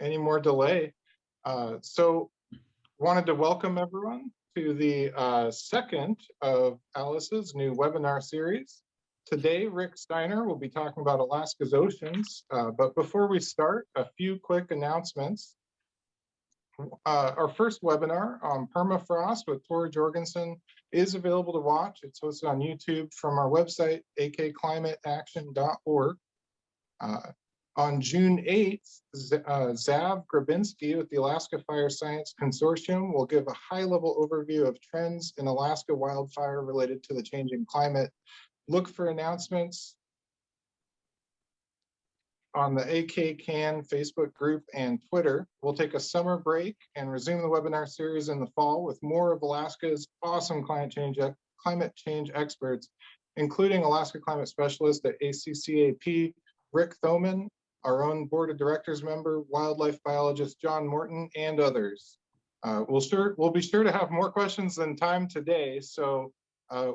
any more delay. So wanted to welcome everyone to the second of Alice's new webinar series. Today, Rick Steiner will be talking about Alaska's oceans. But before we start, a few quick announcements. Our first webinar on permafrost with Tori Jorgensen is available to watch. It's hosted on YouTube from our website, akclimateaction.org. On June 8th, Zav Grabinski with the Alaska Fire Science Consortium will give a high-level overview of trends in Alaska wildfire related to the changing climate. Look for announcements on the AK Can Facebook group and Twitter. We'll take a summer break and resume the webinar series in the fall with more of Alaska's awesome climate change experts, including Alaska climate specialist at ACCAP, Rick Thoman, our own board of directors member, wildlife biologist John Morton, and others. We'll be sure to have more questions than time today, so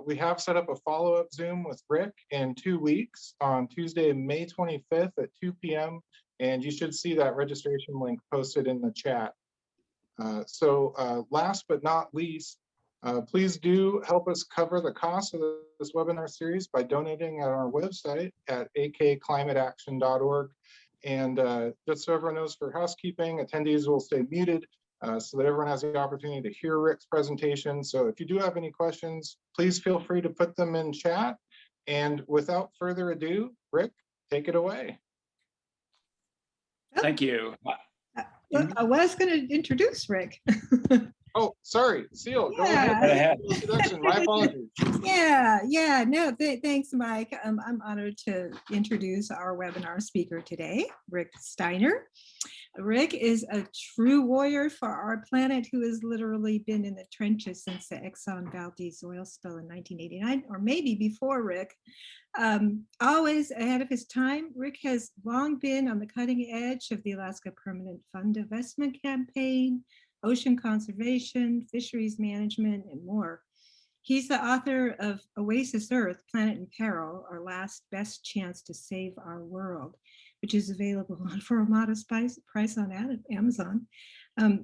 we have set up a follow-up Zoom with Rick in 2 weeks on Tuesday, May 25th at 2 p.m. And you should see that registration link posted in the chat. Last but not least, please do help us cover the cost of this webinar series by donating at our website at akclimateaction.org. And just so everyone knows, for housekeeping, attendees will stay muted so that everyone has the opportunity to hear Rick's presentation. So if you do have any questions, please feel free to put them in chat. And without further ado, Rick, take it away. Thank you. I was going to introduce Rick. Oh, sorry, Seal, go Yeah. ahead. Introduction, my apologies. Yeah, no, thanks, Mike. I'm honored to introduce our webinar speaker today, Rick Steiner. Rick is a true warrior for our planet who has literally been in the trenches since the Exxon Valdez oil spill in 1989, or maybe before Rick. Always ahead of his time, Rick has long been on the cutting edge of the Alaska Permanent Fund Investment Campaign, ocean conservation, fisheries management, and more. He's the author of Oasis Earth, Planet in Peril, Our Last Best Chance to Save Our World, which is available for a modest price on Amazon.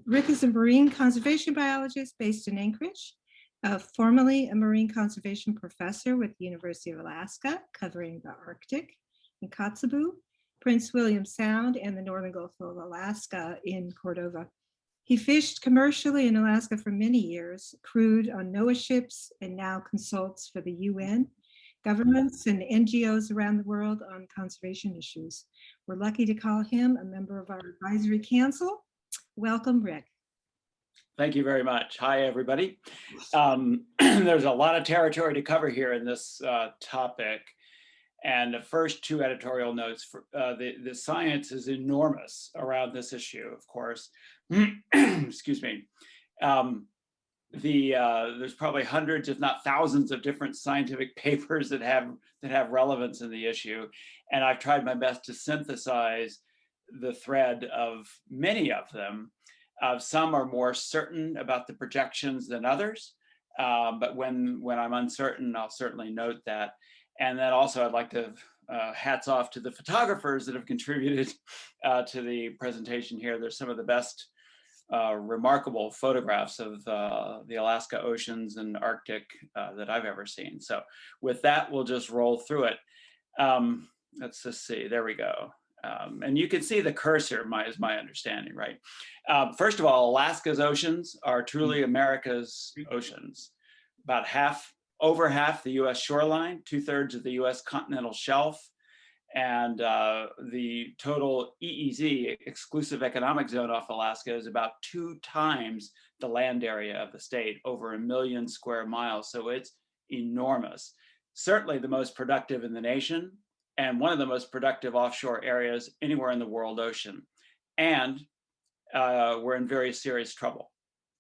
Rick is a marine conservation biologist based in Anchorage, formerly a marine conservation professor with the University of Alaska, covering the Arctic in Kotzebue, Prince William Sound, and the Northern Gulf of Alaska in Cordova. He fished commercially in Alaska for many years, crewed on NOAA ships, and now consults for the UN, governments, and NGOs around the world on conservation issues. We're lucky to call him a member of our advisory council. Welcome, Rick. Thank you very much. Hi, everybody. There's a lot of territory to cover here in this topic. And the first two editorial notes, for, the science is enormous around this issue, of course. Excuse me. There's probably hundreds, if not thousands, of different scientific papers that have relevance in the issue. And I've tried my best to synthesize the thread of many of them. Some are more certain about the projections than others. But when I'm uncertain, I'll certainly note that. And then also I'd like to hats off to the photographers that have contributed to the presentation here. There's some of the best remarkable photographs of the Alaska oceans and Arctic that I've ever seen. So with that, we'll just roll through it. Let's just see, there we go. And you can see the cursor is my understanding, right? First of all, Alaska's oceans are truly America's oceans. About over half the US shoreline, 2/3 of the US continental shelf, and the total EEZ, exclusive economic zone off Alaska, is about 2 times the land area of the state, over 1 million square miles. So it's enormous. Certainly the most productive in the nation, and one of the most productive offshore areas anywhere in the world ocean. And we're in very serious trouble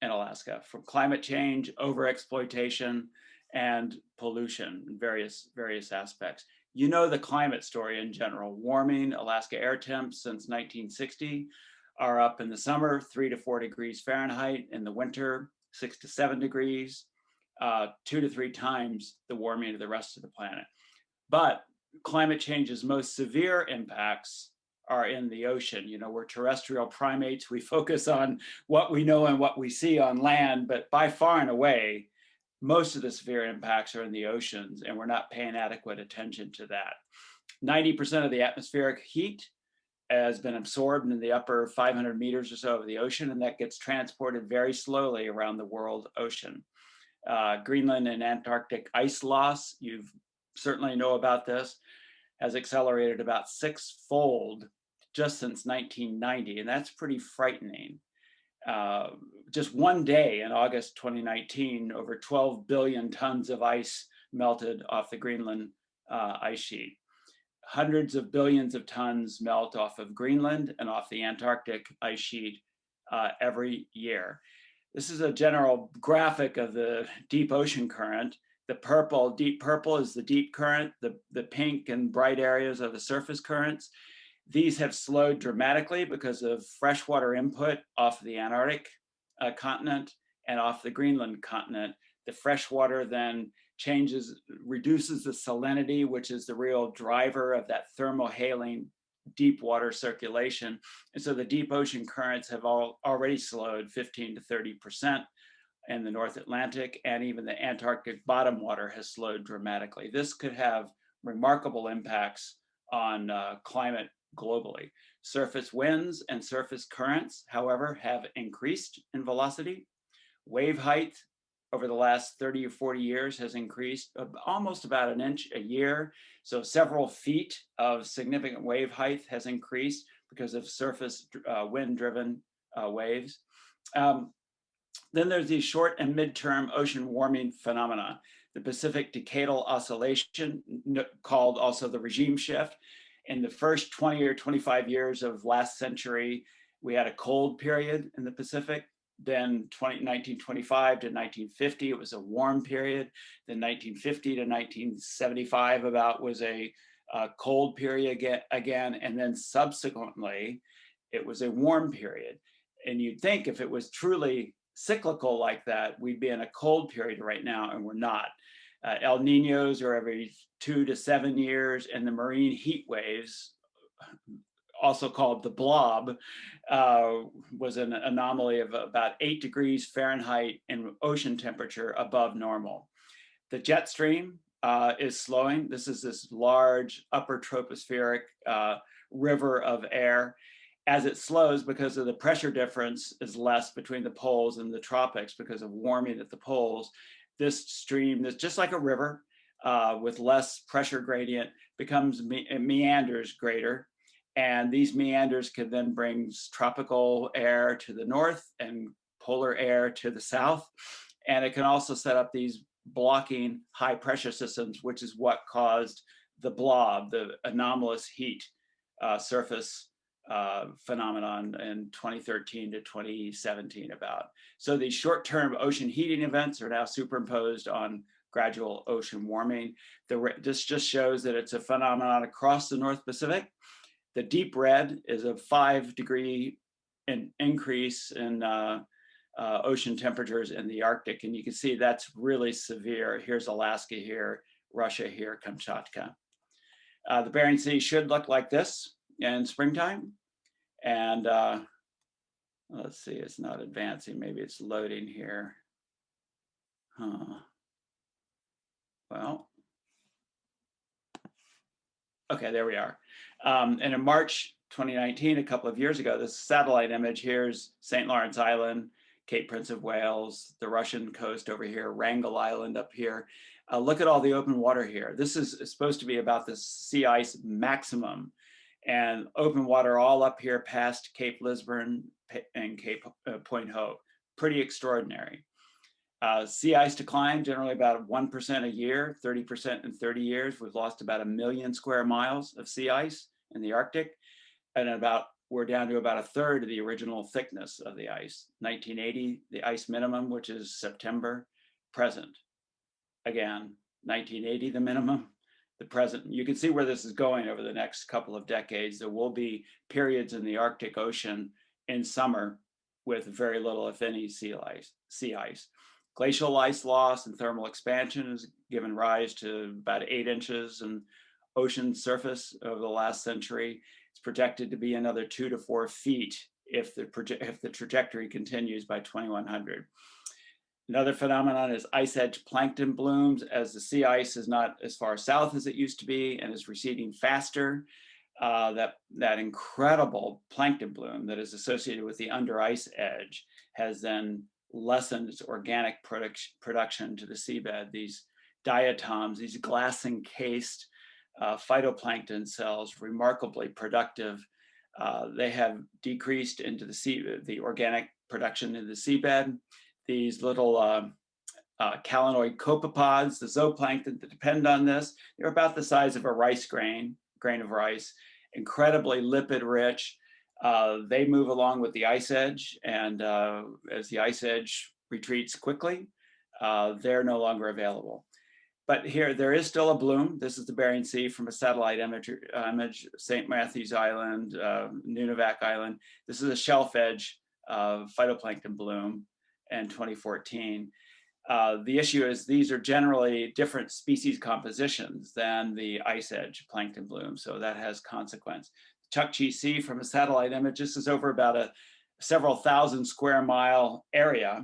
in Alaska from climate change, overexploitation, and pollution in various aspects. You know the climate story in general. Warming, Alaska air temps since 1960 are up in the summer 3 to 4 degrees Fahrenheit, in the winter 6 to 7 degrees, 2 to 3 times the warming of the rest of the planet. But climate change's most severe impacts are in the ocean. You know, we're terrestrial primates. We focus on what we know and what we see on land, but by far and away, most of the severe impacts are in the oceans, and we're not paying adequate attention to that. 90% of the atmospheric heat has been absorbed in the upper 500 meters or so of the ocean, and that gets transported very slowly around the world ocean. Greenland and Antarctic ice loss, you certainly know about this, has accelerated about six-fold just since 1990, and that's pretty frightening. Just one day in August 2019, over 12 billion tons of ice melted off the Greenland ice sheet. Hundreds of billions of tons melt off of Greenland and off the Antarctic ice sheet every year. This is a general graphic of the deep ocean current. The purple, deep purple, is the deep current. The pink and bright areas are the surface currents. These have slowed dramatically because of freshwater input off the Antarctic continent and off the Greenland continent. The freshwater then reduces the salinity, which is the real driver of that thermohaline deep water circulation. And so the deep ocean currents have already slowed 15 to 30% in the North Atlantic, and even the Antarctic bottom water has slowed dramatically. This could have remarkable impacts on climate globally. Surface winds and surface currents, however, have increased in velocity. Wave height over the last 30 or 40 years has increased almost about an inch a year. So several feet of significant wave height has increased because of surface wind-driven waves. Then there's these short and midterm ocean warming phenomena. The Pacific Decadal Oscillation, called also the regime shift. In the first 20 or 25 years of last century, we had a cold period in the Pacific. Then 1925 to 1950, it was a warm period. Then 1950 to 1975 about was a cold period again. And then subsequently, it was a warm period. And you'd think if it was truly cyclical like that, we'd be in a cold period right now, and we're not. El Niños are every 2 to 7 years, and the marine heat waves, also called the blob, was an anomaly of about 8 degrees Fahrenheit in ocean temperature above normal. The jet stream is slowing. This is this large upper tropospheric river of air. As it slows, because of the pressure difference is less between the poles and the tropics because of warming at the poles, this stream that's just like a river with less pressure gradient becomes meanders greater. And these meanders can then bring tropical air to the north and polar air to the south. And it can also set up these blocking high pressure systems, which is what caused the blob, the anomalous heat surface phenomenon in 2013 to 2017 about. So these short-term ocean heating events are now superimposed on gradual ocean warming. This just shows that it's a phenomenon across the North Pacific. The deep red is a 5-degree increase in ocean temperatures in the Arctic. And you can see that's really severe. Here's Alaska here, Russia here, Kamchatka. The Bering Sea should look like this in springtime. And let's see, it's not advancing. Maybe it's loading here. Well, okay, there we are. And in March 2019, a couple of years ago, this satellite image, here's St. Lawrence Island, Cape Prince of Wales, the Russian coast over here, Wrangel Island up here. Look at all the open water here. This is supposed to be about the sea ice maximum, and open water all up here past Cape Lisburne and Cape Point Hope. Pretty extraordinary. Sea ice decline, generally about 1% a year, 30% in 30 years. We've lost about 1 million square miles of sea ice in the Arctic, and we're down to about 1/3 of the original thickness of the ice. 1980, the ice minimum, which is September, present. Again, 1980, the minimum, the present. You can see where this is going over the next couple of decades. There will be periods in the Arctic Ocean in summer with very little, if any, sea ice. Glacial ice loss and thermal expansion has given rise to about 8 inches in ocean surface over the last century. It's projected to be another 2 to 4 feet if the trajectory continues by 2100. Another phenomenon is ice edge plankton blooms. As the sea ice is not as far south as it used to be and is receding faster, that incredible plankton bloom that is associated with the under ice edge has then lessened its organic production to the seabed. These diatoms, these glass encased phytoplankton cells, remarkably productive, they have decreased into the organic production in the seabed. These little calanoid copepods, the zooplankton that depend on this, they're about the size of a rice grain of rice, incredibly lipid rich. They move along with the ice edge, and as the ice edge retreats quickly, they're no longer available. But here, there is still a bloom. This is the Bering Sea from a satellite image, St. Matthews Island, Nunavak Island. This is a shelf edge phytoplankton bloom in 2014. The issue is these are generally different species compositions than the ice edge plankton bloom, so that has consequence. Chukchi Sea from a satellite image, this is over about a several thousand square mile area.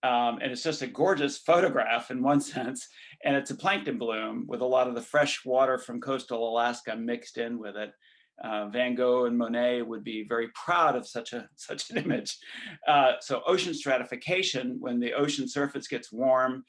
And it's just a gorgeous photograph in one sense, and it's a plankton bloom with a lot of the fresh water from coastal Alaska mixed in with it. Van Gogh and Monet would be very proud of such an image. So ocean stratification, when the ocean surface gets warm,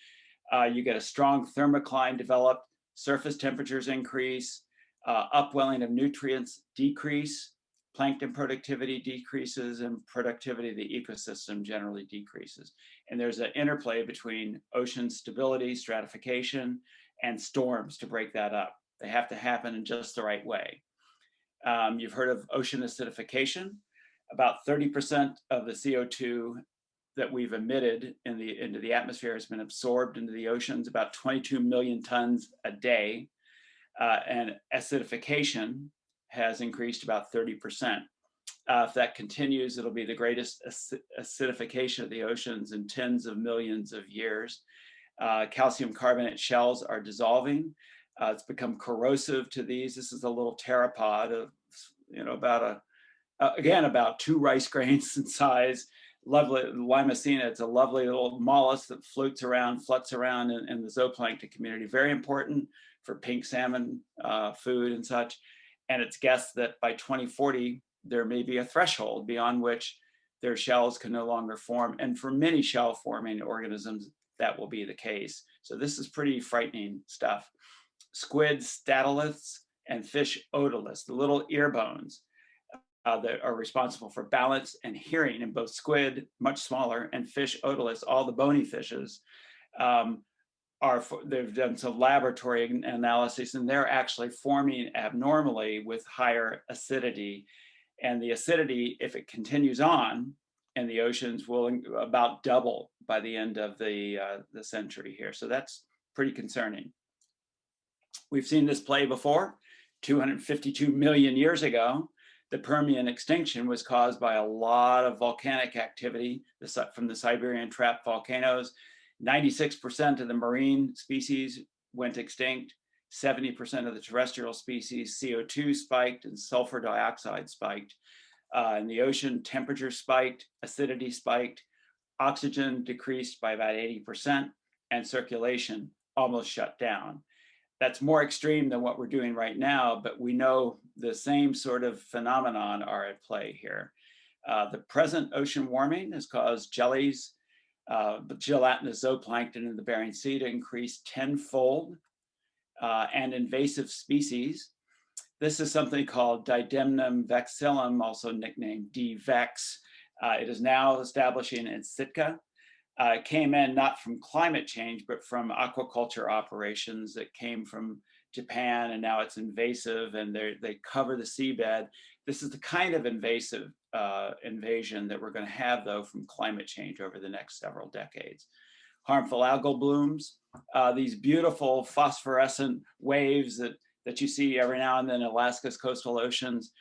you get a strong thermocline developed, surface temperatures increase, upwelling of nutrients decrease, plankton productivity decreases, and productivity of the ecosystem generally decreases. And there's an interplay between ocean stability, stratification, and storms to break that up. They have to happen in just the right way. You've heard of ocean acidification. About 30% of the CO2 that we've emitted into the atmosphere has been absorbed into the oceans, about 22 million tons a day. And acidification has increased about 30%. If that continues, it'll be the greatest acidification of the oceans in tens of millions of years. Calcium carbonate shells are dissolving. It's become corrosive to these. This is a little pteropod of, about 2 rice grains in size. Lovely Limacina, it's a lovely little mollusk that floats around in the zooplankton community. Very important for pink salmon food and such. And it's guessed that by 2040, there may be a threshold beyond which their shells can no longer form. And for many shell-forming organisms, that will be the case. So this is pretty frightening stuff. Squids, statoliths, and fish otoliths, the little ear bones that are responsible for balance and hearing in both squid, much smaller, and fish otoliths, all the bony fishes, they've done some laboratory analysis, and they're actually forming abnormally with higher acidity. And the acidity, if it continues on in the oceans, will about double by the end of the century here. So that's pretty concerning. We've seen this play before. 252 million years ago, the Permian extinction was caused by a lot of volcanic activity from the Siberian trap volcanoes. 96% of the marine species went extinct. 70% of the terrestrial species, CO2 spiked and sulfur dioxide spiked. In the ocean, temperature spiked, acidity spiked, oxygen decreased by about 80%, and circulation almost shut down. That's more extreme than what we're doing right now, but we know the same sort of phenomenon are at play here. The present ocean warming has caused jellies, gelatinous zooplankton in the Bering Sea to increase tenfold, and invasive species. This is something called Didymnum vexillum, also nicknamed D-Vex. It is now establishing in Sitka. It came in not from climate change, but from aquaculture operations that came from Japan, and now it's invasive, and they cover the seabed. This is the kind of invasive invasion that we're going to have, though, from climate change over the next several decades. Harmful algal blooms, these beautiful phosphorescent waves that you see every now and then in Alaska's coastal oceans,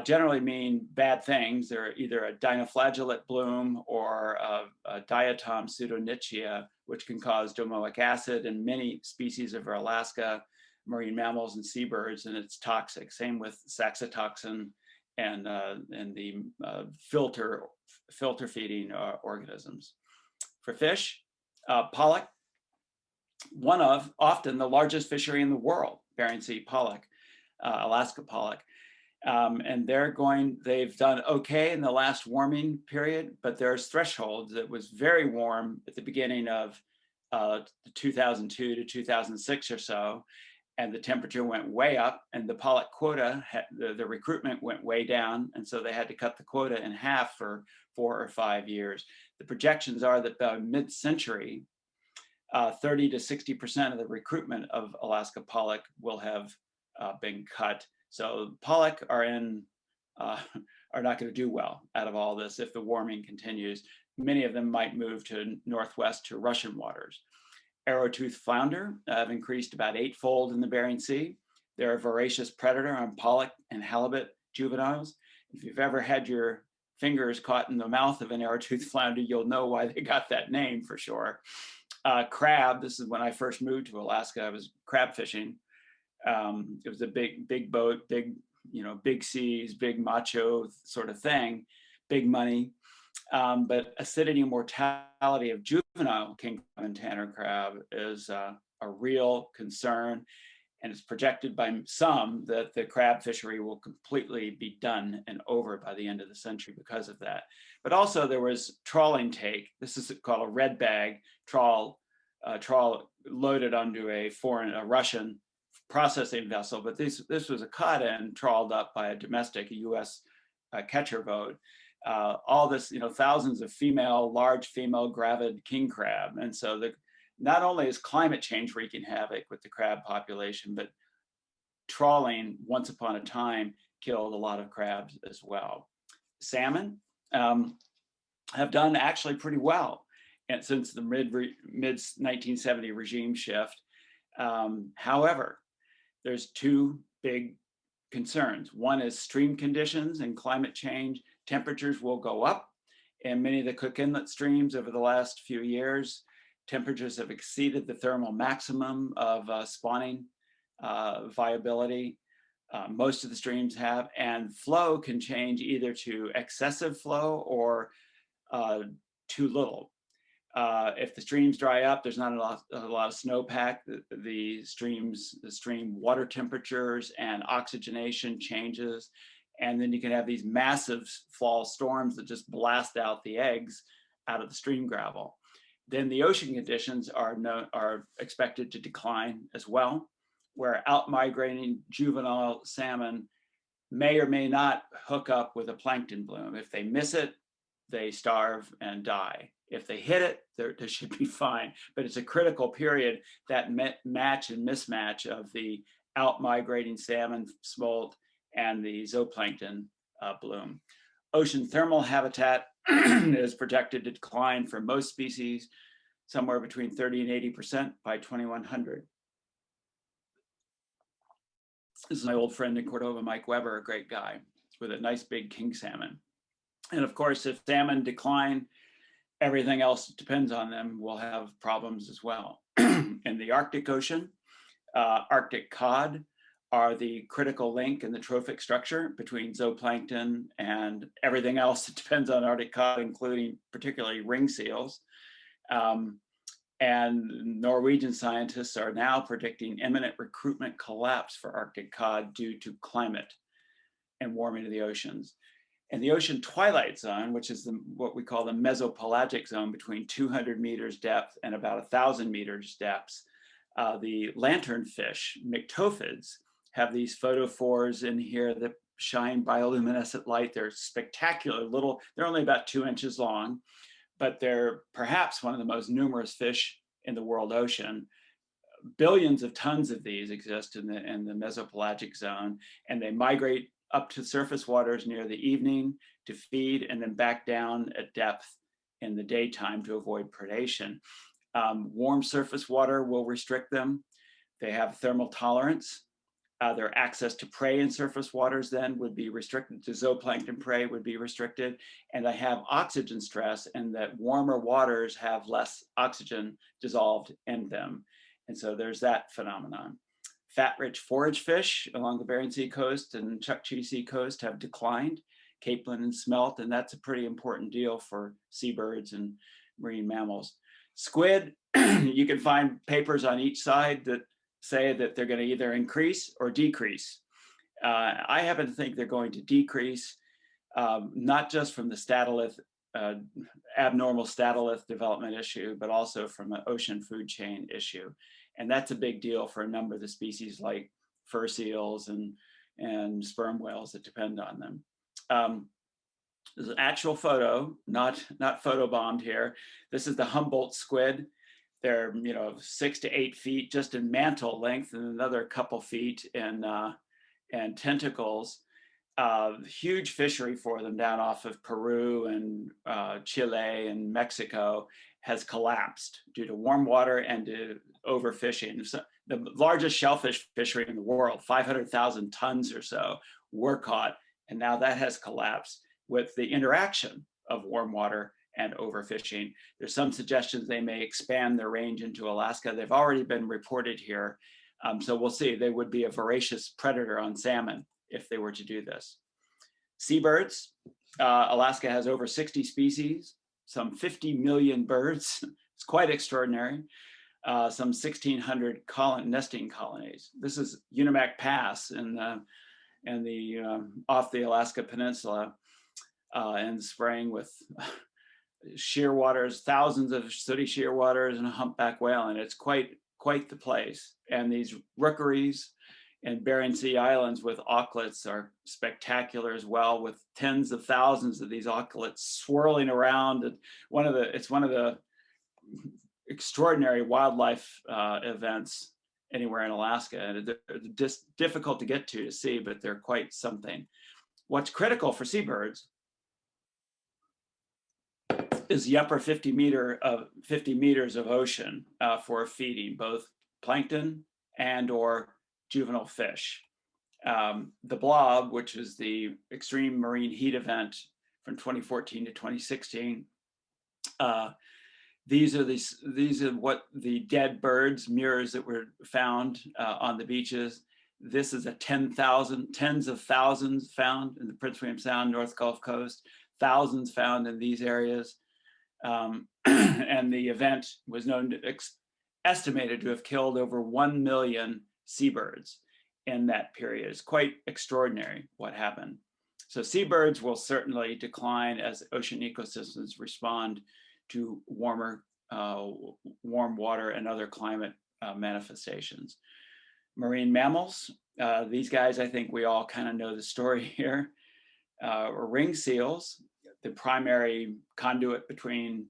generally mean bad things. They're either a dinoflagellate bloom or a diatom pseudonychia, which can cause domoic acid in many species of Alaska, marine mammals and seabirds, and it's toxic. Same with saxitoxin and the filter feeding organisms. For fish, pollock, one of often the largest fishery in the world, Bering Sea pollock, Alaska pollock. And they've done okay in the last warming period, but there's thresholds. It was very warm at the beginning of 2002 to 2006 or so, and the temperature went way up, and the pollock quota, the recruitment went way down, and so they had to cut the quota in half for 4 or 5 years. The projections are that by mid-century, 30 to 60% of the recruitment of Alaska pollock will have been cut. So pollock are not going to do well out of all this if the warming continues. Many of them might move to northwest to Russian waters. Arrowtooth flounder have increased about 8-fold in the Bering Sea. They're a voracious predator on pollock and halibut juveniles. If you've ever had your fingers caught in the mouth of an arrowtooth flounder, you'll know why they got that name for sure. Crab, this is when I first moved to Alaska, I was crab fishing. It was a big boat, big seas, big macho sort of thing, big money. But acidity and mortality of juvenile king crab and tanner crab is a real concern. And it's projected by some that the crab fishery will completely be done and over by the end of the century because of that. But also there was trawling take. This is called a red bag trawl loaded onto a Russian processing vessel. But this was a caught and trawled up by a domestic, a US catcher boat. All this, thousands of large female gravid king crab. And so not only is climate change wreaking havoc with the crab population, but trawling once upon a time killed a lot of crabs as well. Salmon have done actually pretty well since the mid 1970 regime shift. However, there's two big concerns. One is stream conditions and climate change. Temperatures will go up in many of the Cook Inlet streams over the last few years. Temperatures have exceeded the thermal maximum of spawning viability. Most of the streams have, and flow can change either to excessive flow or too little. If the streams dry up, there's not a lot of snowpack. The stream water temperatures and oxygenation changes, and then you can have these massive fall storms that just blast out the eggs out of the stream gravel. Then the ocean conditions are expected to decline as well, where out-migrating juvenile salmon may or may not hook up with a plankton bloom. If they miss it, they starve and die. If they hit it, they should be fine. But it's a critical period, that match and mismatch of the out-migrating salmon, smolt, and the zooplankton bloom. Ocean thermal habitat is projected to decline for most species somewhere between 30 and 80% by 2100. This is my old friend in Cordova, Mike Weber, a great guy with a nice big king salmon. And of course, if salmon decline, everything else that depends on them will have problems as well. In the Arctic Ocean, Arctic cod are the critical link in the trophic structure between zooplankton and everything else that depends on Arctic cod, including particularly ring seals. And Norwegian scientists are now predicting imminent recruitment collapse for Arctic cod due to climate and warming of the oceans. And the ocean twilight zone, which is what we call the mesopelagic zone between 200 meters depth and about 1,000 meters depth, the lanternfish, myctophids, have these photophores in here that shine bioluminescent light. They're spectacular little, they're only about 2 inches long, but they're perhaps one of the most numerous fish in the world ocean. Billions of tons of these exist in the mesopelagic zone, and they migrate up to surface waters near the evening to feed, and then back down at depth in the daytime to avoid predation. Warm surface water will restrict them. They have thermal tolerance. Their access to prey in surface waters then would be restricted, to zooplankton prey would be restricted, and they have oxygen stress, and that warmer waters have less oxygen dissolved in them. And so there's that phenomenon. fat-rich forage fish along the Bering Sea coast and Chukchi Sea coast have declined, capelin and smelt, and that's a pretty important deal for seabirds and marine mammals. Squid, you can find papers on each side that say that they're going to either increase or decrease. I happen to think they're going to decrease, not just from the statolith, abnormal statolith development issue, but also from an ocean food chain issue. And that's a big deal for a number of the species like fur seals and sperm whales that depend on them. There's an actual photo, not photobombed here. This is the Humboldt squid. They're 6 to 8 feet just in mantle length, and another couple feet in and tentacles. Huge fishery for them down off of Peru and Chile and Mexico has collapsed due to warm water and to overfishing. So the largest shellfish fishery in the world, 500,000 tons or so, were caught, and now that has collapsed with the interaction of warm water and overfishing. There's some suggestions they may expand their range into Alaska. They've already been reported here. So we'll see. They would be a voracious predator on salmon if they were to do this. Seabirds, Alaska has over 60 species, some 50 million birds. It's quite extraordinary. Some 1,600 nesting colonies. This is Unimak Pass in the off the Alaska Peninsula in the spring with shearwaters, thousands of sooty shearwaters and a humpback whale, and it's quite the place. And these rookeries and Bering Sea islands with auklets are spectacular as well, with tens of thousands of these auklets swirling around. It's one of the extraordinary wildlife events anywhere in Alaska, and they're just difficult to get to see, but they're quite something. What's critical for seabirds is the upper 50 meters of ocean for feeding both plankton and or juvenile fish. The blob, which is the extreme marine heat event from 2014 to 2016, these are what the dead birds mirrors that were found on the beaches. This is tens of thousands found in the Prince William Sound, North Gulf Coast, thousands found in these areas. And the event was estimated to have killed over 1 million seabirds in that period. It's quite extraordinary what happened. So seabirds will certainly decline as ocean ecosystems respond to warm water and other climate manifestations. Marine mammals, these guys, I think we all kind of know the story here. Ring seals, the primary conduit between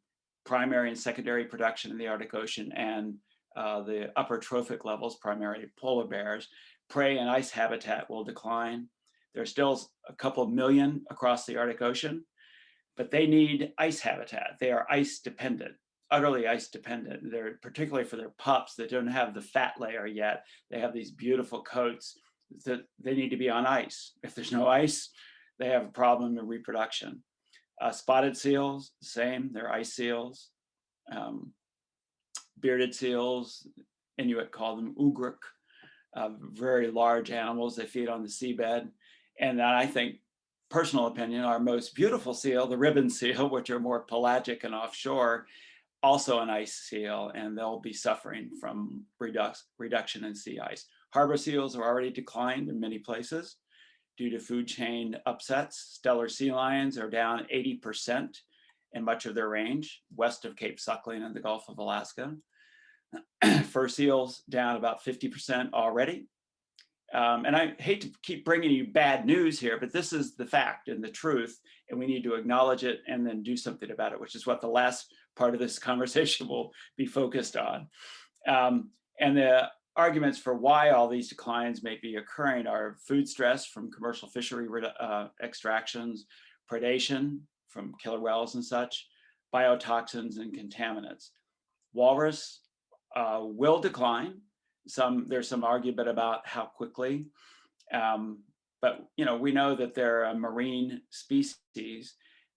primary and secondary production in the Arctic Ocean and the upper trophic levels, primarily polar bears, prey and ice habitat will decline. There's still a couple million across the Arctic Ocean, but they need ice habitat. They are ice dependent, utterly ice dependent. They're particularly for their pups that don't have the fat layer yet. They have these beautiful coats that they need to be on ice. If there's no ice, they have a problem in reproduction. Spotted seals, same, they're ice seals. Bearded seals, Inuit call them ugruk, very large animals. They feed on the seabed. And then I think, personal opinion, our most beautiful seal, the ribbon seal, which are more pelagic and offshore, also an ice seal, and they'll be suffering from reduction in sea ice. Harbor seals are already declined in many places due to food chain upsets. Stellar sea lions are down 80% in much of their range, west of Cape Suckling and the Gulf of Alaska. Fur seals down about 50% already. And I hate to keep bringing you bad news here, but this is the fact and the truth, and we need to acknowledge it and then do something about it, which is what the last part of this conversation will be focused on. And the arguments for why all these declines may be occurring are food stress from commercial fishery extractions, predation from killer whales and such, biotoxins and contaminants. Walrus will decline. There's some argument about how quickly, but we know that they're a marine species.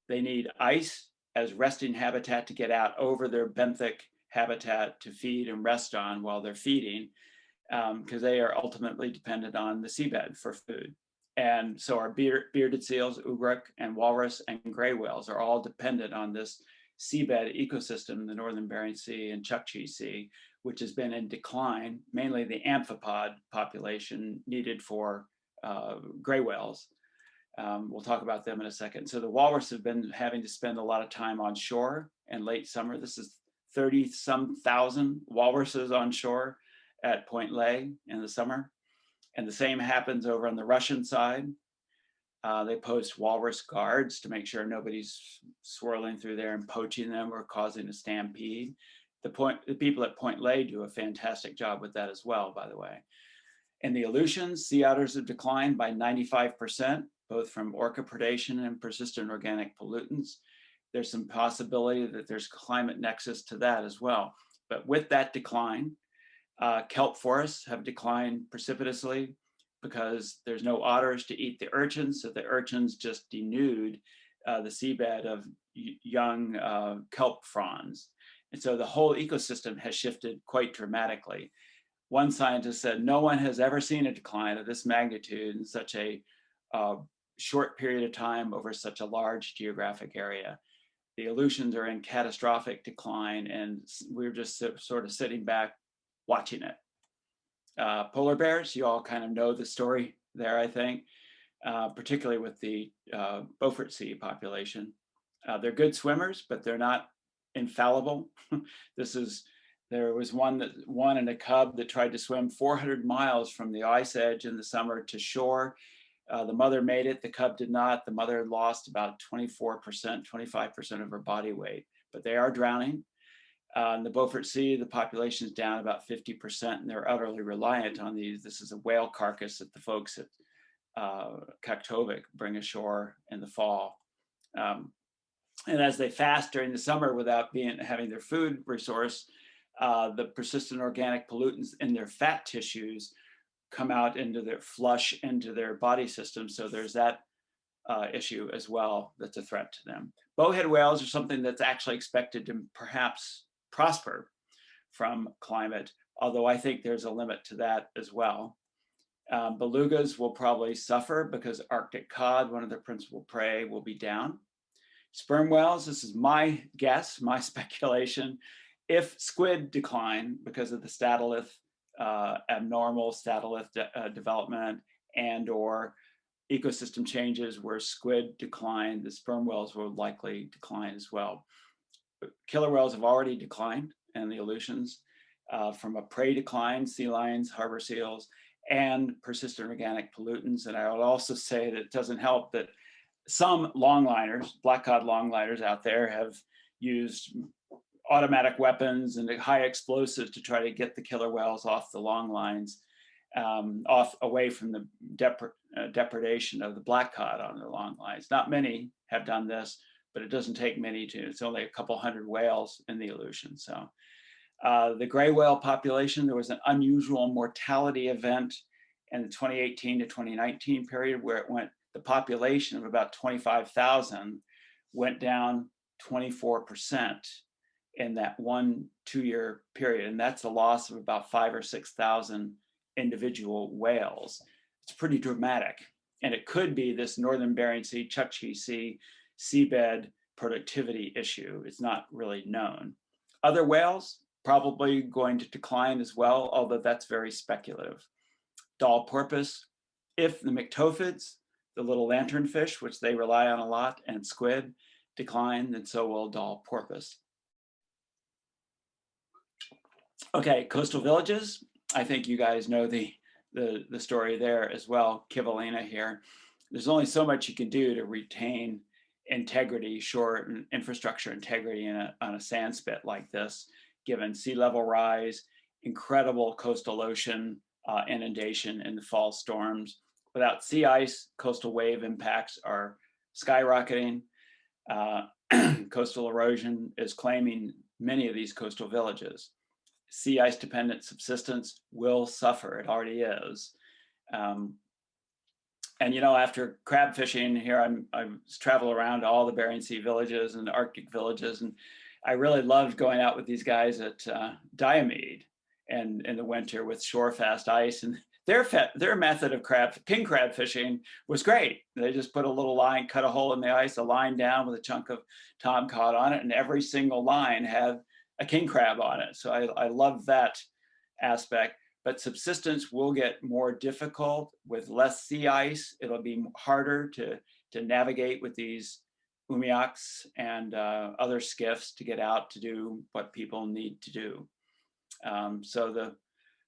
They need ice as resting habitat to get out over their benthic habitat to feed and rest on while they're feeding. because they are ultimately dependent on the seabed for food. And so our bearded seals, ugruk and walrus and gray whales are all dependent on this seabed ecosystem, the Northern Bering Sea and Chukchi Sea, which has been in decline, mainly the amphipod population needed for gray whales. We'll talk about them in a second. So the walrus have been having to spend a lot of time on shore in late summer. This is 30-some thousand walruses on shore at Point Lay in the summer. And the same happens over on the Russian side. They post walrus guards to make sure nobody's swirling through there and poaching them or causing a stampede. The people at Point Lay do a fantastic job with that as well, by the way. In the Aleutians, sea otters have declined by 95%, both from orca predation and persistent organic pollutants. There's some possibility that there's climate nexus to that as well. But with that decline, kelp forests have declined precipitously because there's no otters to eat the urchins, so the urchins just denude the seabed of young kelp fronds. And so the whole ecosystem has shifted quite dramatically. One scientist said, no one has ever seen a decline of this magnitude in such a short period of time over such a large geographic area. The Aleutians are in catastrophic decline, and we're just sort of sitting back watching it. Polar bears, you all kind of know the story there, I think, particularly with the Beaufort Sea population. They're good swimmers, but they're not infallible. There was one and a cub that tried to swim 400 miles from the ice edge in the summer to shore. The mother made it, the cub did not. The mother lost about 24%, 25% of her body weight, but they are drowning. In the Beaufort Sea, the population is down about 50%, and they're utterly reliant on these. This is a whale carcass that the folks at Kotzebue bring ashore in the fall. And as they fast during the summer without having their food resource, the persistent organic pollutants in their fat tissues come out flush into their body system. So there's that issue as well that's a threat to them. Bowhead whales are something that's actually expected to perhaps prosper from climate, although I think there's a limit to that as well. Belugas will probably suffer because Arctic cod, one of their principal prey, will be down. Sperm whales, this is my guess, my speculation. If squid decline because of the statolith, abnormal statolith development and or ecosystem changes where squid decline, the sperm whales will likely decline as well. Killer whales have already declined in the Aleutians from a prey decline, sea lions, harbor seals, and persistent organic pollutants. And I would also say that it doesn't help that some longliners, black cod longliners out there have used automatic weapons and high explosives to try to get the killer whales off the long lines, away from the depredation of the black cod on the long lines. Not many have done this, but it doesn't take many to. It's only a couple hundred whales in the Aleutian. So the gray whale population, there was an unusual mortality event in the 2018 to 2019 period where the population of about 25,000 went down 24% in that 1-2 year period. And that's a loss of about 5,000 or 6,000 individual whales. It's pretty dramatic. And it could be this Northern Bering Sea, Chukchi Sea, seabed productivity issue. It's not really known. Other whales probably going to decline as well, although that's very speculative. Doll porpoise, if the myctophids, the little lanternfish, which they rely on a lot, and squid decline, then so will doll porpoise. Okay, coastal villages. I think you guys know the story there as well. Kivalina here. There's only so much you can do to retain integrity, shore infrastructure integrity on a sand spit like this, given sea level rise, incredible coastal ocean inundation in the fall storms. Without sea ice, coastal wave impacts are skyrocketing. Coastal erosion is claiming many of these coastal villages. Sea ice dependent subsistence will suffer, it already is. And after crab fishing here, I travel around to all the Bering Sea villages and Arctic villages, and I really loved going out with these guys at Diomede. and in the winter with shore fast ice. And their method of king crab fishing was great. They just put a little line, cut a hole in the ice, a line down with a chunk of tom cod on it, and every single line had a king crab on it. So I love that aspect. But subsistence will get more difficult with less sea ice. It'll be harder to navigate with these umiaks and other skiffs to get out to do what people need to do. So the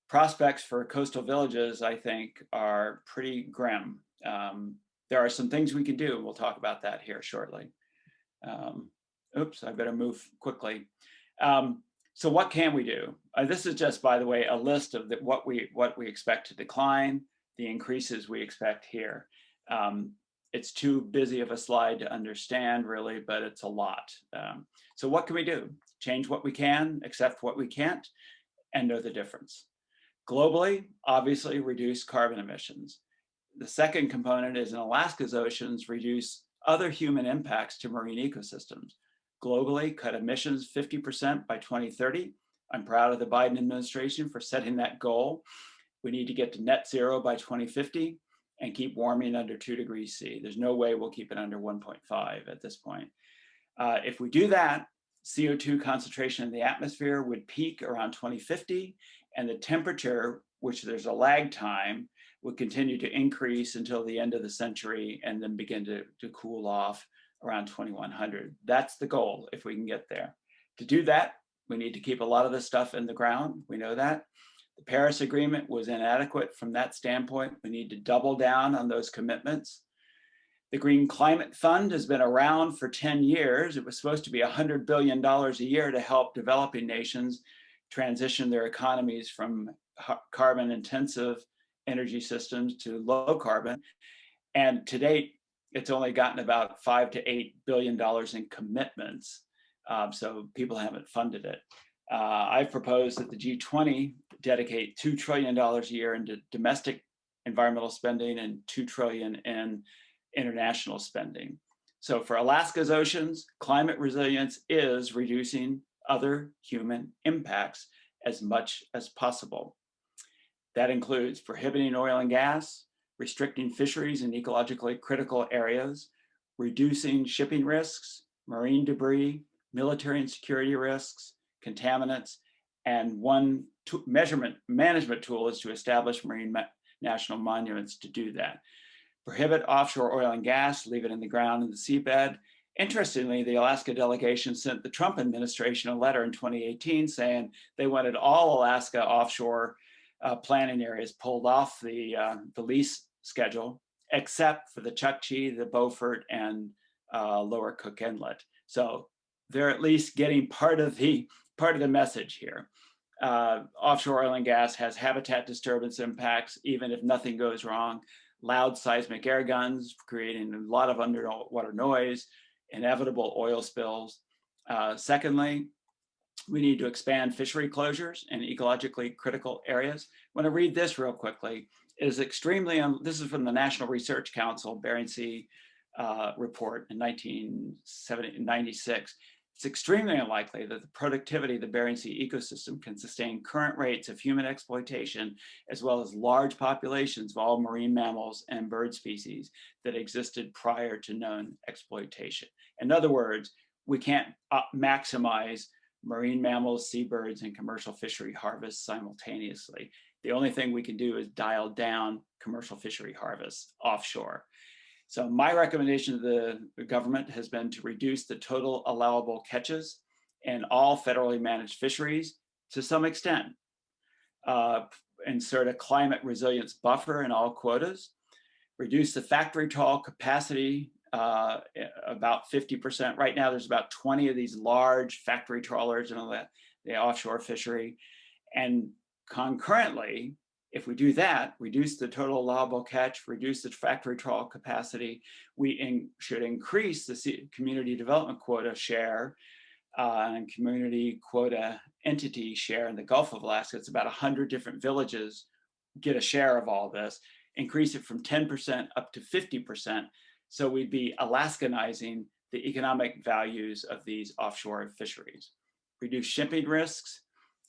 prospects for coastal villages, I think, are pretty grim. There are some things we can do. We'll talk about that here shortly. Oops, I better move quickly. So what can we do? This is just, by the way, a list of what we expect to decline, the increases we expect here. It's too busy of a slide to understand, really, but it's a lot. So what can we do? Change what we can, accept what we can't, and know the difference. Globally, obviously, reduce carbon emissions. The second component is in Alaska's oceans, reduce other human impacts to marine ecosystems. Globally, cut emissions 50% by 2030. I'm proud of the Biden administration for setting that goal. We need to get to net zero by 2050 and keep warming under 2 degrees C. There's no way we'll keep it under 1.5 at this point. If we do that, CO2 concentration in the atmosphere would peak around 2050, and the temperature, which there's a lag time, would continue to increase until the end of the century and then begin to cool off around 2100. That's the goal, if we can get there. To do that, we need to keep a lot of this stuff in the ground. We know that. The Paris Agreement was inadequate from that standpoint. We need to double down on those commitments. The Green Climate Fund has been around for 10 years. It was supposed to be $100 billion a year to help developing nations transition their economies from carbon intensive energy systems to low carbon. And to date, it's only gotten about $5 to $8 billion in commitments. So people haven't funded it. I've proposed that the G20 dedicate $2 trillion a year into domestic environmental spending and $2 trillion in international spending. So for Alaska's oceans, climate resilience is reducing other human impacts as much as possible. That includes prohibiting oil and gas, restricting fisheries in ecologically critical areas, reducing shipping risks, marine debris, military and security risks, contaminants, and one management tool is to establish marine national monuments to do that. Prohibit offshore oil and gas, leave it in the ground and the seabed. Interestingly, the Alaska delegation sent the Trump administration a letter in 2018 saying they wanted all Alaska offshore planning areas pulled off the lease schedule, except for the Chukchi, the Beaufort, and Lower Cook Inlet. So they're at least getting part of the message here. Offshore oil and gas has habitat disturbance impacts, even if nothing goes wrong. Loud seismic air guns, creating a lot of underwater noise, inevitable oil spills. Secondly, we need to expand fishery closures in ecologically critical areas. I want to read this real quickly. It is extremely, this is from the National Research Council Bering Sea report in 1996. It's extremely unlikely that the productivity of the Bering Sea ecosystem can sustain current rates of human exploitation, as well as large populations of all marine mammals and bird species that existed prior to known exploitation. In other words, we can't maximize marine mammals, seabirds, and commercial fishery harvests simultaneously. The only thing we can do is dial down commercial fishery harvests offshore. So my recommendation to the government has been to reduce the total allowable catches in all federally managed fisheries to some extent. Insert a climate resilience buffer in all quotas. Reduce the factory trawl capacity about 50%. Right now, there's about 20 of these large factory trawlers in the offshore fishery. And concurrently, if we do that, reduce the total allowable catch, reduce the factory trawl capacity, we should increase the community development quota share and community quota entity share in the Gulf of Alaska. It's about 100 different villages get a share of all this, increase it from 10% up to 50%. So we'd be Alaskanizing the economic values of these offshore fisheries. Reduce shipping risks.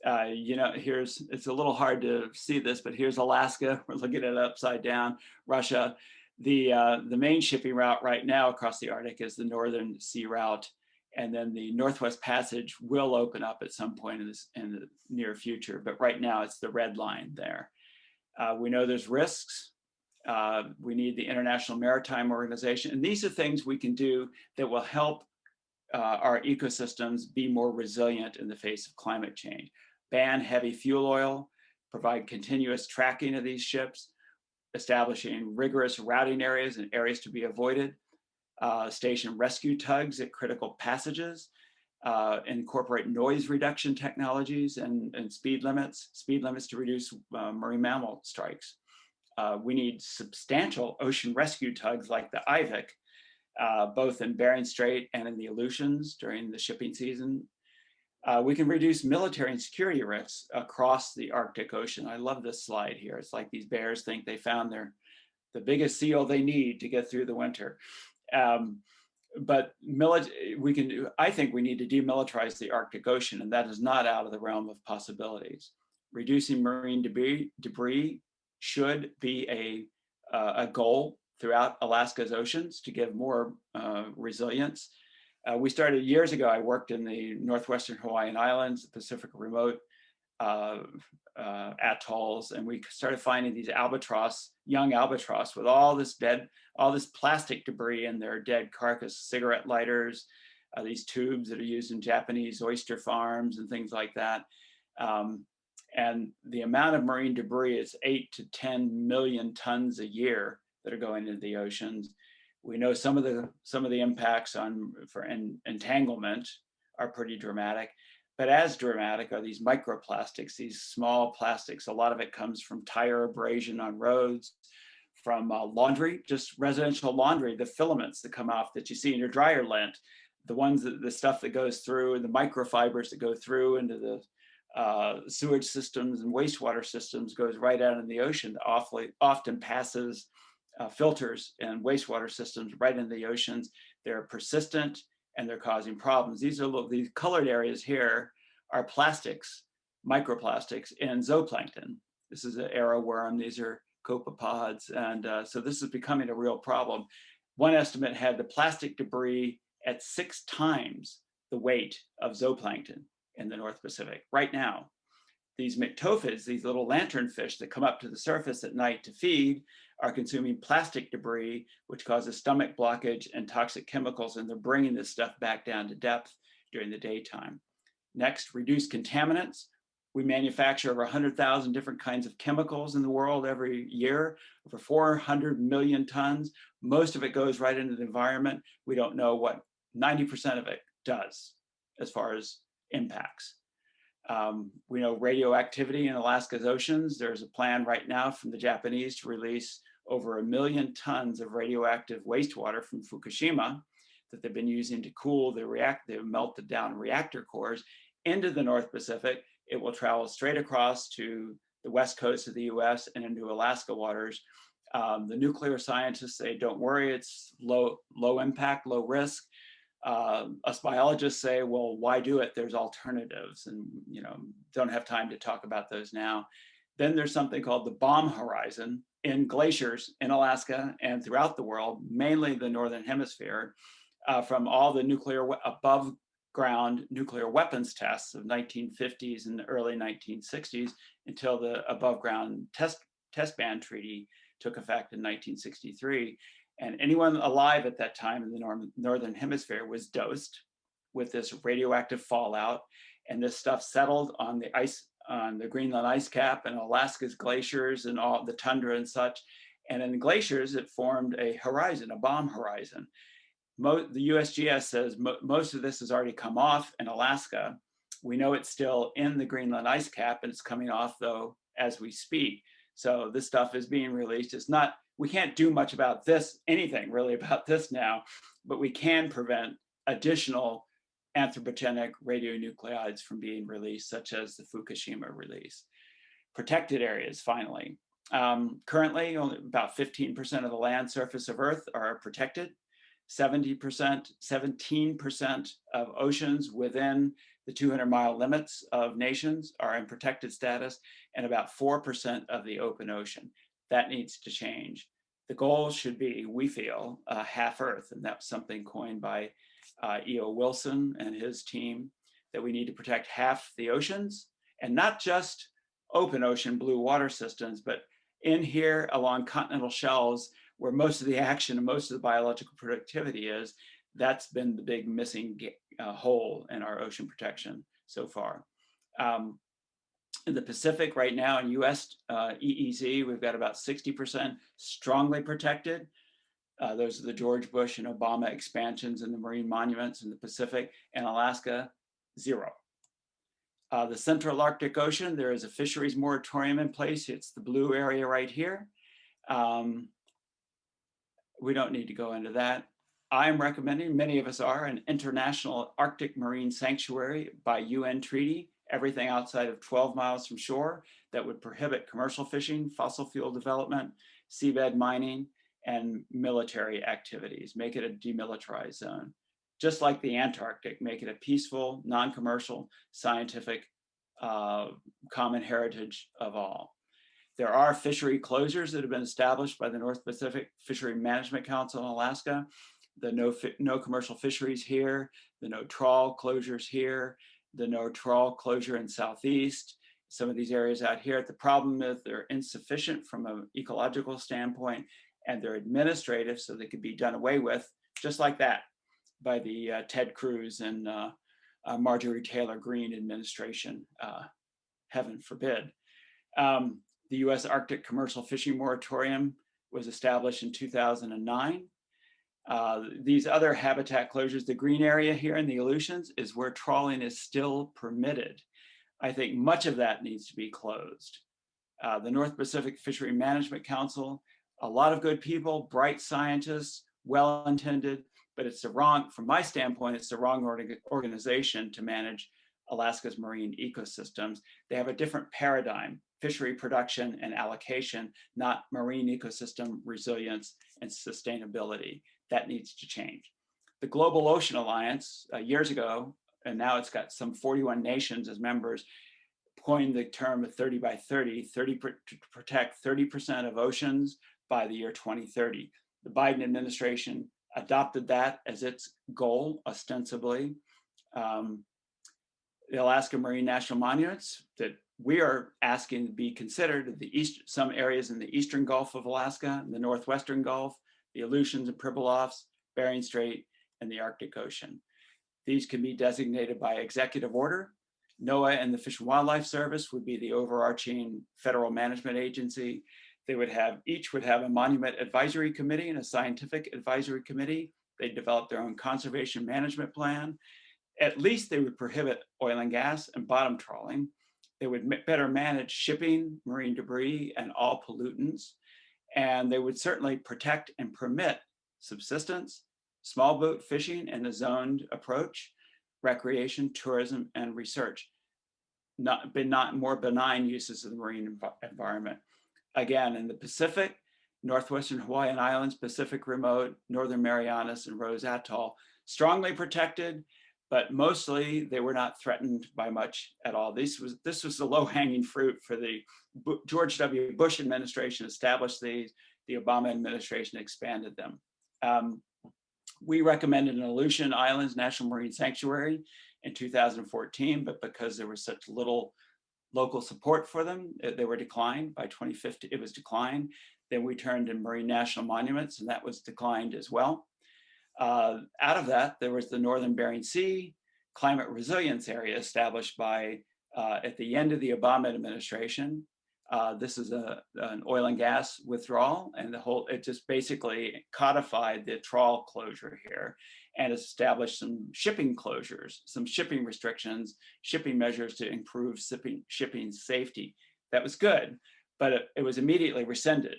it's a little hard to see this, but here's Alaska. We're looking at it upside down. Russia. The main shipping route right now across the Arctic is the Northern Sea Route, and then the Northwest Passage will open up at some point in the near future. But right now, it's the red line there. We know there's risks. We need the International Maritime Organization, and these are things we can do that will help our ecosystems be more resilient in the face of climate change. Ban heavy fuel oil, provide continuous tracking of these ships, establishing rigorous routing areas and areas to be avoided, station rescue tugs at critical passages, incorporate noise reduction technologies and speed limits to reduce marine mammal strikes. We need substantial ocean rescue tugs like the IVIC, both in Bering Strait and in the Aleutians during the shipping season. We can reduce military and security risks across the Arctic Ocean. I love this slide here. It's like these bears think they found the biggest seal they need to get through the winter. But I think we need to demilitarize the Arctic Ocean, and that is not out of the realm of possibilities. Reducing marine debris should be a goal throughout Alaska's oceans to give more resilience. We started years ago. I worked in the northwestern Hawaiian Islands, the Pacific remote atolls, and we started finding these young albatross with all this plastic debris in their dead carcass, cigarette lighters, these tubes that are used in Japanese oyster farms and things like that. And the amount of marine debris is 8 to 10 million tons a year that are going into the oceans. We know some of the impacts for entanglement are pretty dramatic, but as dramatic are these microplastics, these small plastics. A lot of it comes from tire abrasion on roads, from laundry, just residential laundry, the filaments that come off that you see in your dryer lint, the stuff that goes through, and the microfibers that go through into the sewage systems and wastewater systems goes right out in the ocean. Often passes filters and wastewater systems right in the oceans. They're persistent and they're causing problems. These colored areas here are plastics, microplastics in zooplankton. This is an arrowworm. These are copepods. And so this is becoming a real problem. One estimate had the plastic debris at 6 times the weight of zooplankton in the North Pacific right now. These myctophids, these little lanternfish that come up to the surface at night to feed, are consuming plastic debris, which causes stomach blockage and toxic chemicals, and they're bringing this stuff back down to depth during the daytime. Next, reduce contaminants. We manufacture over 100,000 different kinds of chemicals in the world every year, over 400 million tons. Most of it goes right into the environment. We don't know what 90% of it does as far as impacts. We know radioactivity in Alaska's oceans. There's a plan right now from the Japanese to release over 1 million tons of radioactive wastewater from Fukushima that they've been using to cool they've melted down reactor cores into the North Pacific. It will travel straight across to the west coast of the US and into Alaska waters. The nuclear scientists say, don't worry, it's low impact, low risk. Us biologists say, well, why do it? There's alternatives, and don't have time to talk about those now. Then there's something called the bomb horizon in glaciers in Alaska and throughout the world, mainly the Northern Hemisphere, from all the above ground nuclear weapons tests of 1950s and the early 1960s until the above ground test ban treaty took effect in 1963. And anyone alive at that time in the Northern Hemisphere was dosed with this radioactive fallout. And this stuff settled on the ice, on the Greenland ice cap and Alaska's glaciers and all the tundra and such. And in the glaciers, it formed a horizon, a bomb horizon. The USGS says most of this has already come off in Alaska. We know it's still in the Greenland ice cap, and it's coming off, though, as we speak. So this stuff is being released. We can't do much about this, anything really about this now, but we can prevent additional anthropogenic radionuclides from being released, such as the Fukushima release. Protected areas, finally. Currently, only about 15% of the land surface of Earth are protected. 17% of oceans within the 200-mile limits of nations are in protected status, and about 4% of the open ocean. That needs to change. The goal should be, we feel, half Earth, and that's something coined by E.O. Wilson and his team, that we need to protect half the oceans, and not just open ocean blue water systems, but in here along continental shelves where most of the action and most of the biological productivity is. That's been the big missing hole in our ocean protection so far. In the Pacific right now in US EEZ, we've got about 60% strongly protected. Those are the George Bush and Obama expansions in the marine monuments in the Pacific, and Alaska, 0. The Central Arctic Ocean, there is a fisheries moratorium in place. It's the blue area right here. We don't need to go into that. I'm recommending, many of us are, an international Arctic marine sanctuary by UN treaty, everything outside of 12 miles from shore, that would prohibit commercial fishing, fossil fuel development, seabed mining, and military activities, make it a demilitarized zone. Just like the Antarctic, make it a peaceful, non-commercial, scientific, common heritage of all. There are fishery closures that have been established by the North Pacific Fishery Management Council in Alaska. The no commercial fisheries here, the no trawl closures here, the no trawl closure in Southeast, some of these areas out here. The problem is they're insufficient from an ecological standpoint, and they're administrative, so they could be done away with just like that by the Ted Cruz and Marjorie Taylor Greene administration, heaven forbid. The US Arctic Commercial Fishing Moratorium was established in 2009. These other habitat closures, the green area here in the Aleutians is where trawling is still permitted. I think much of that needs to be closed. The North Pacific Fishery Management Council, a lot of good people, bright scientists, well-intended, but it's the wrong, from my standpoint, it's the wrong organization to manage Alaska's marine ecosystems. They have a different paradigm, fishery production and allocation, not marine ecosystem resilience and sustainability. That needs to change. The Global Ocean Alliance, years ago, and now it's got some 41 nations as members, coined the term of 30 by 30, to protect 30% of oceans by the year 2030. The Biden administration adopted that as its goal, ostensibly. The Alaska Marine National Monuments that we are asking to be considered, some areas in the eastern Gulf of Alaska, the northwestern Gulf, the Aleutians and Pribilofs, Bering Strait, and the Arctic Ocean. These can be designated by executive order. NOAA and the Fish and Wildlife Service would be the overarching federal management agency. They would have, each would have a monument advisory committee and a scientific advisory committee. They develop their own conservation management plan. At least they would prohibit oil and gas and bottom trawling. They would better manage shipping, marine debris, and all pollutants. And they would certainly protect and permit subsistence, small boat fishing, and a zoned approach, recreation, tourism, and research. Not more benign uses of the marine environment. Again, in the Pacific, northwestern Hawaiian Islands, Pacific Remote, Northern Marianas, and Rose Atoll, strongly protected, but mostly they were not threatened by much at all. This was the low-hanging fruit for the George W. Bush administration established these, the Obama administration expanded them. We recommended an Aleutian Islands National Marine Sanctuary in 2014, but because there was such little local support for them, they were declined. By 2050, it was declined. Then we turned to Marine National Monuments, and that was declined as well. Out of that, there was the Northern Bering Sea Climate Resilience Area established by, at the end of the Obama administration. This is an oil and gas withdrawal, and it just basically codified the trawl closure here and established some shipping closures, some shipping restrictions, shipping measures to improve shipping safety. That was good, but it was immediately rescinded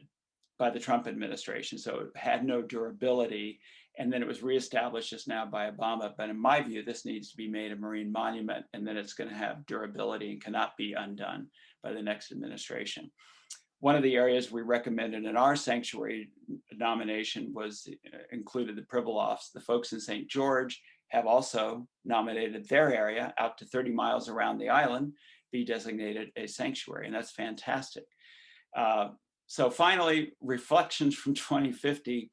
by the Trump administration, so it had no durability. And then it was reestablished just now by Obama. But in my view, this needs to be made a marine monument, and then it's going to have durability and cannot be undone by the next administration. One of the areas we recommended in our sanctuary nomination was included the Pribilofs, the folks in St. George have also nominated their area out to 30 miles around the island be designated a sanctuary, and that's fantastic. So finally, reflections from 2050.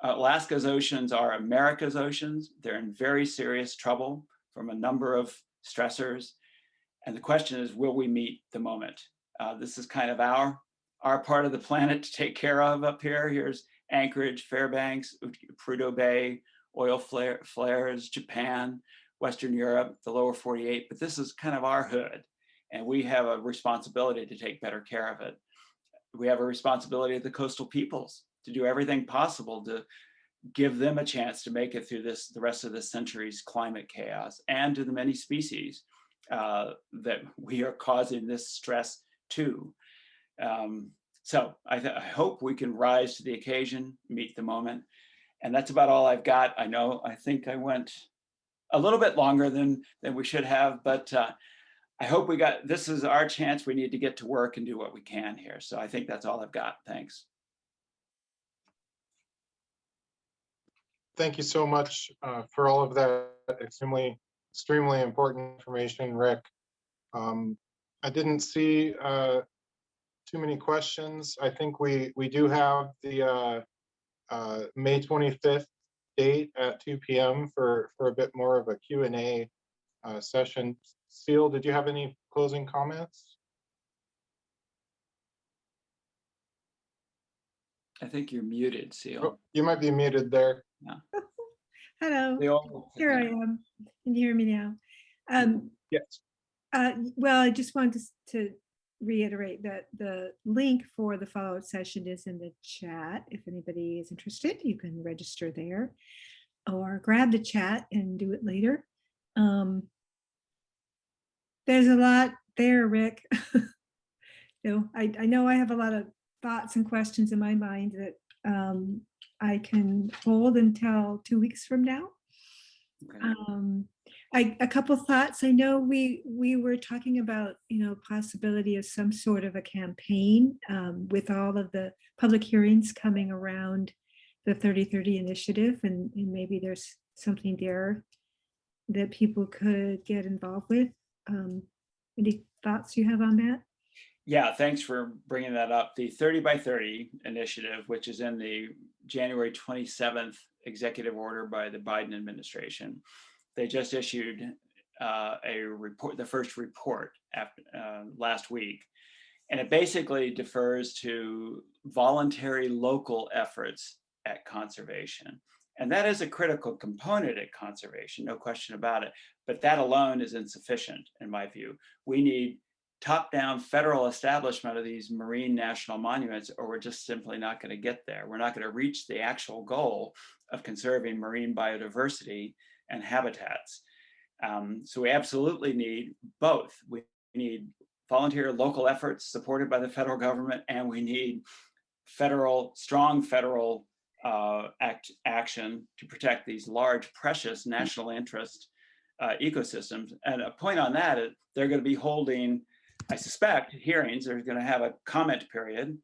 Alaska's oceans are America's oceans. They're in very serious trouble from a number of stressors. And the question is, will we meet the moment? This is kind of our part of the planet to take care of up here. Here's Anchorage, Fairbanks, Prudhoe Bay, oil flares, Japan, Western Europe, the lower 48, but this is kind of our hood. And we have a responsibility to take better care of it. We have a responsibility of the coastal peoples to do everything possible to give them a chance to make it through the rest of this century's climate chaos, and to the many species that we are causing this stress to. So I hope we can rise to the occasion, meet the moment. And that's about all I've got. I think I went a little bit longer than we should have, but I hope this is our chance. We need to get to work and do what we can here. So I think that's all I've got. Thanks. Thank you so much for all of that extremely important information, Rick. I didn't see too many questions. I think we do have the May 25th date at 2 p.m. for a bit more of a Q&A session. Seal, did you have any closing comments? I think you're muted, Seal. Oh, you might be muted there. Yeah. Hello, here I am. Can you hear me now? Yes. Well, I just wanted to reiterate that the link for the follow-up session is in the chat. If anybody is interested, you can register there or grab the chat and do it later. There's a lot there, Rick. I know I have a lot of thoughts and questions in my mind that I can hold until 2 weeks from now. Okay. A couple thoughts. I know we were talking about, possibility of some sort of a campaign with all of the public hearings coming around the 3030 initiative, and maybe there's something there that people could get involved with. Any thoughts you have on that? Yeah, thanks for bringing that up. The 30 by 30 initiative, which is in the January 27th executive order by the Biden administration, they just issued a report, the first report after, last week. And it basically defers to voluntary local efforts at conservation. And that is a critical component at conservation, no question about it. But that alone is insufficient, in my view. We need top-down federal establishment of these marine national monuments, or we're just simply not going to get there. We're not going to reach the actual goal of conserving marine biodiversity and habitats. So we absolutely need both. We need volunteer local efforts supported by the federal government, and we need strong federal action to protect these large, precious national interest ecosystems. And a point on that is they're going to be holding, I suspect, hearings. They're going to have a comment period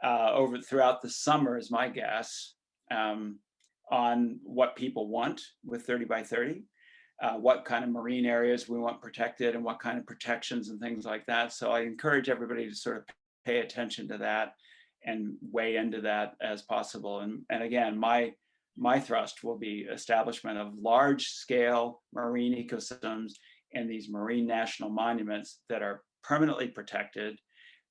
throughout the summer, is my guess, on what people want with 30 by 30, what kind of marine areas we want protected, and what kind of protections and things like that. So I encourage everybody to sort of pay attention to that and weigh into that as possible. And again, my thrust will be establishment of large-scale marine ecosystems and these marine national monuments that are permanently protected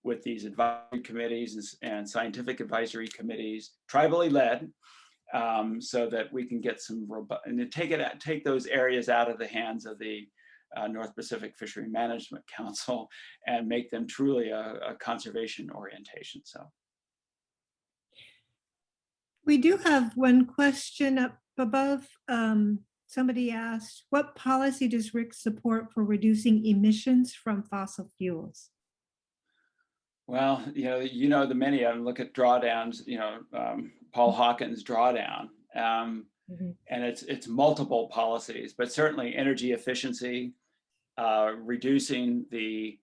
with these advisory committees and scientific advisory committees, tribally led, so that we can get some robust, and take those areas out of the hands of the North Pacific Fishery Management Council and make them truly a conservation orientation. So. We do have one question up above. Somebody asked, what policy does Rick support for reducing emissions from fossil fuels? Well, the many of them. Look at drawdowns, Paul Hawkins drawdown. And it's multiple policies, but certainly energy efficiency, reducing the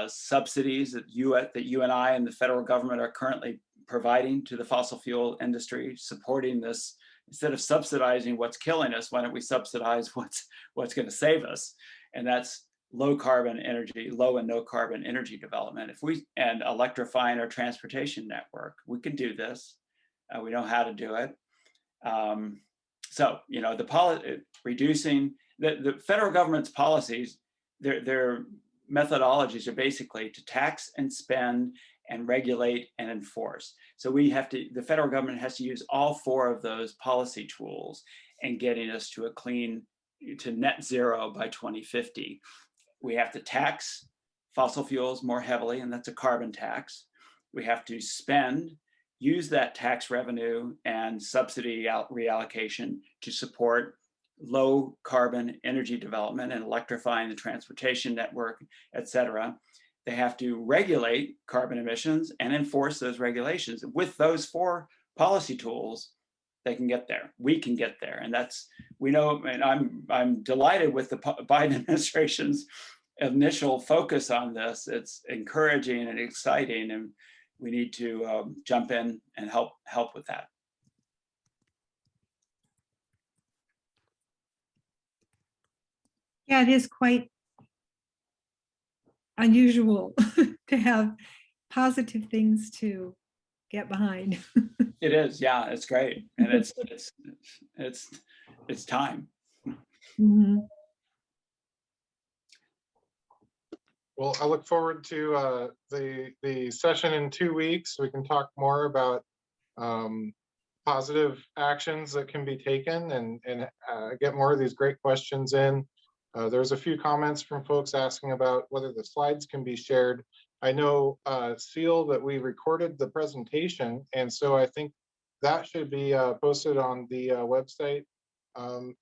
subsidies that you and I and the federal government are currently providing to the fossil fuel industry, supporting this instead of subsidizing what's killing us, why don't we subsidize what's going to save us? And that's low carbon energy, low and no carbon energy development. And electrifying our transportation network, we can do this. We know how to do it. So, you know, reducing the federal government's policies, their methodologies are basically to tax and spend and regulate and enforce. So the federal government has to use all four of those policy tools in getting us to to net zero by 2050. We have to tax fossil fuels more heavily, and that's a carbon tax. We have to use that tax revenue and subsidy reallocation to support low carbon energy development and electrifying the transportation network, et cetera. They have to regulate carbon emissions and enforce those regulations. With those four policy tools, they can get there. We can get there. And we know, and I'm delighted with the Biden administration's initial focus on this. It's encouraging and exciting, and we need to jump in and help with that. Yeah, it is quite unusual to have positive things to get behind. It is, yeah, it's great, and it's time. Mm-hmm. Well, I look forward to the session in 2 weeks. We can talk more about positive actions that can be taken and get more of these great questions in. There's a few comments from folks asking about whether the slides can be shared. I know, Seal, that we recorded the presentation, and so I think that should be posted on the website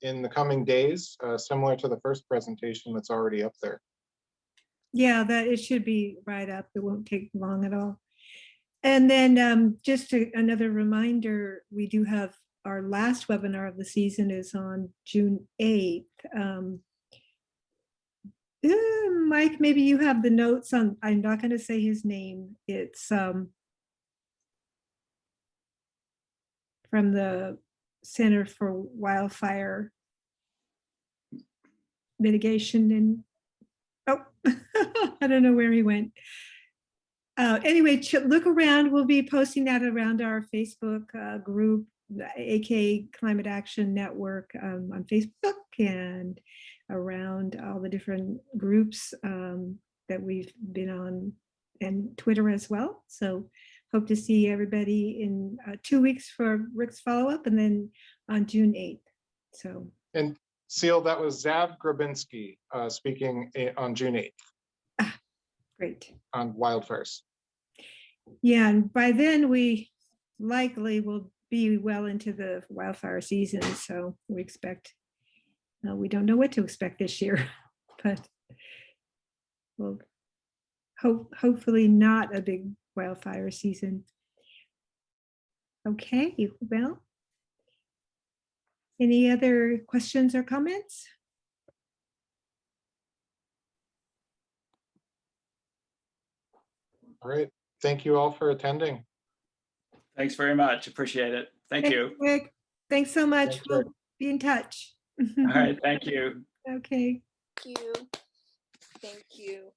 in the coming days, similar to the first presentation that's already up there. Yeah, that it should be right up. It won't take long at all. And then just another reminder, we do have our last webinar of the season is on June 8th. Mike, maybe you have the notes on, I'm not going to say his name. It's from the Center for Wildfire Mitigation and I don't know where he went. Anyway, look around. We'll be posting that around our Facebook group, the AK Climate Action Network on Facebook, and around all the different groups that we've been on, and Twitter as well. So hope to see everybody in 2 weeks for Rick's follow-up, and then on June 8th. So. And Seal, that was Zav Grabinski speaking on June 8th. Ah, great. On wildfires. Yeah, and by then we likely will be well into the wildfire season. So we expect, we don't know what to expect this year, but we'll hopefully not a big wildfire season. Okay, well. Any other questions or comments? All right. Thank you all for attending. Thanks very much. Appreciate it. Thank you. Rick. Thanks so much. Thanks, We'll Rick. be in touch. All right. Thank you. Okay. Thank you. Thank you.